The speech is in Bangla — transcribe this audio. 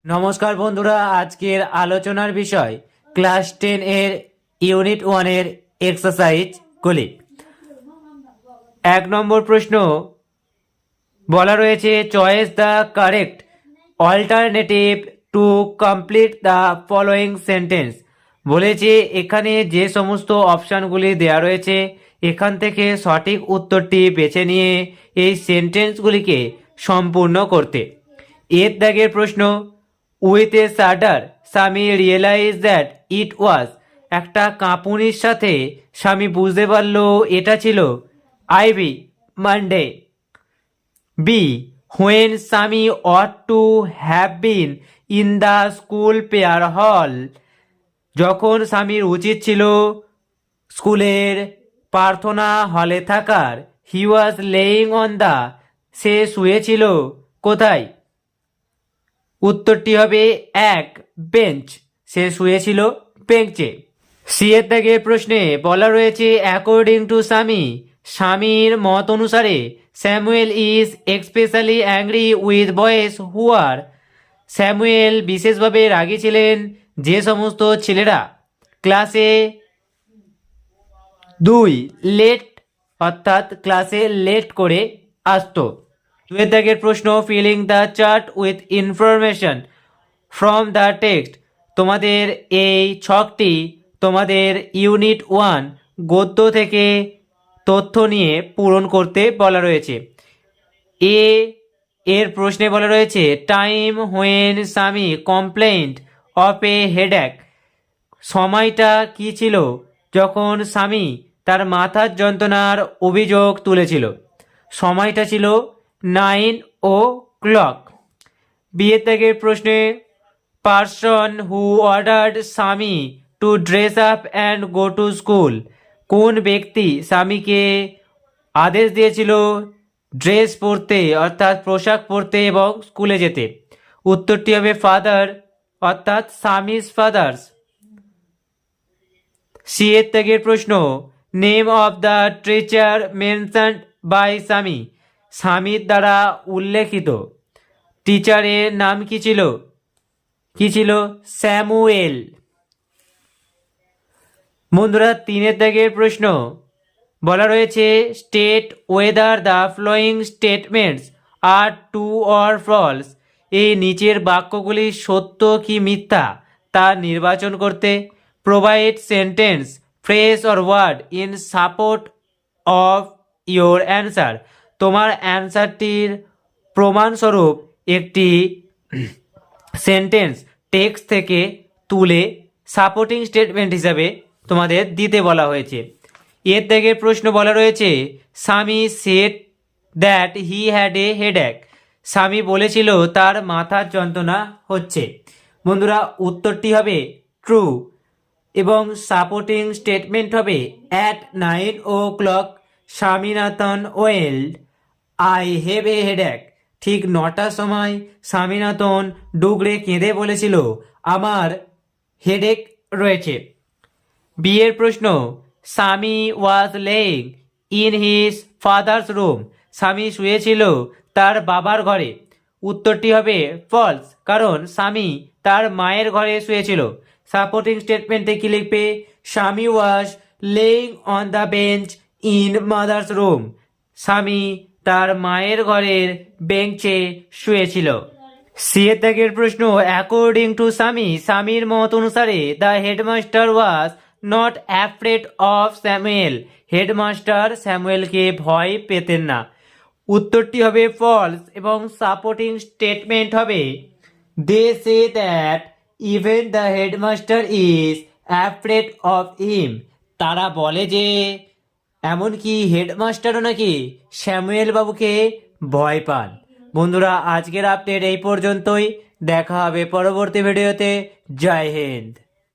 নমস্কার বন্ধুরা, আজকের আলোচনার বিষয় ক্লাস 10 এর ইউনিট 1 এর এক্সারসাইজ গুলি। 1 নম্বর প্রশ্ন বলা রয়েছে, choice the correct alternative to complete the following sentence. বলেছে এখানে যে সমস্ত অপশানগুলি দেওয়া রয়েছে এখান থেকে সঠিক উত্তরটি বেছে নিয়ে এই সেন্টেন্সগুলিকে সম্পূর্ণ করতে। এর দাগের প্রশ্ন, উইথ এ শাডার স্বামী রিয়েলাইজ দ্যাট ইট ওয়াজ। একটা কাঁপুনির সাথে স্বামী বুঝতে পারল এটা ছিল ivy Monday. B, when Swami ought to have been in the school prayer hall. যখন স্বামীর উচিত ছিল স্কুলের প্রার্থনা হলে থাকার। He was lying on the, সে শুয়েছিল কোথায়? উত্তরটি হবে 1, বেঞ্চ, সে শুয়েছিল বেঞ্চে। সি এর দাগের প্রশ্নে বলা রয়েছে, অ্যাকর্ডিং টু স্বামী, স্বামীর মত অনুসারে Samuel is especially angry with boys who are. Samuel বিশেষভাবে রাগী ছিলেন যে সমস্ত ছেলেরা ক্লাসে 2 লেট, অর্থাৎ ক্লাসে লেট করে আসতো। 2 এর দাগের প্রশ্ন, filling the chart with information from the text. তোমাদের এই ছকটি তোমাদের ইউনিট 1 গদ্য থেকে তথ্য নিয়ে পূরণ করতে বলা রয়েছে। এর প্রশ্নে বলা রয়েছে, টাইম হোয়েন স্বামী কমপ্লেন্ট অফ এ হেডেক। সময়টা কি ছিল যখন স্বামী তার মাথার যন্ত্রণার অভিযোগ তুলেছিল? সময়টা ছিল 9 o'clock। বিয়ের দাগের প্রশ্নে, পারসন হু অর্ডার্ড স্বামী two dress up and go to school. কোন ব্যক্তি স্বামীকে আদেশ দিয়েছিল ড্রেস পরতে, অর্থাৎ পোশাক পরতে এবং স্কুলে যেতে? উত্তরটি হবে ফাদার, অর্থাৎ স্বামীজ ফাদার্স। সি এর দাগের প্রশ্ন, name of the teacher mentioned by Swami. স্বামীর দ্বারা উল্লেখিত টিচারের নাম কি ছিল? স্যামুয়েল। বন্ধুরা 3 এর দাগের প্রশ্ন বলা রয়েছে, state whether the following statements are true or false. এই নিচের বাক্যগুলি সত্য কি মিথ্যা তা নির্বাচন করতে। Provide sentence phrase or word in support of your answer. তোমার অ্যান্সারটির প্রমাণস্বরূপ একটি সেন্টেন্স টেক্সট থেকে তুলে সাপোর্টিং স্টেটমেন্ট হিসাবে তোমাদের দিতে বলা হয়েছে। এর থেকে প্রশ্ন বলা রয়েছে, স্বামী said that he had a headache. স্বামী বলেছিল তার মাথার যন্ত্রণা হচ্ছে। বন্ধুরা উত্তরটি হবে ট্রু এবং সাপোর্টিং স্টেটমেন্ট হবে, at 9 o'clock Swaminathan wailed I have a headache. ঠিক 9টার সময় স্বামীনাথন ডুগরে কেঁদে বলেছিল আমার হেডেক রয়েছে। বিয়ের প্রশ্ন, Swami was lying in his father's room. Swami শুয়েছিল তার বাবার ঘরে। উত্তরটি হবে ফলস, কারণ স্বামী তার মায়ের ঘরে শুয়েছিল। সাপোর্টিং স্টেটমেন্টে কি লিখবে? Swami was lying on the bench in mother's room. Swami তার মায়ের ঘরের বেঞ্চে শুয়েছিল। সি এর দাগের প্রশ্ন, অ্যাকর্ডিং টু স্বামী, স্বামীর মত অনুসারে the headmaster was not afraid of Samuel. Headmaster স্যামুয়েলকে ভয় পেতেন না। উত্তরটি হবে ফলস এবং সাপোর্টিং স্টেটমেন্ট হবে, they say that even the headmaster is afraid of him. তারা বলে যে এমনকি হেডমাস্টারও নাকি স্যামুয়েল বাবুকে ভয় পান। বন্ধুরা আজকের আপডেট এই পর্যন্তই, দেখা হবে পরবর্তী ভিডিওতে। জয় হিন্দ।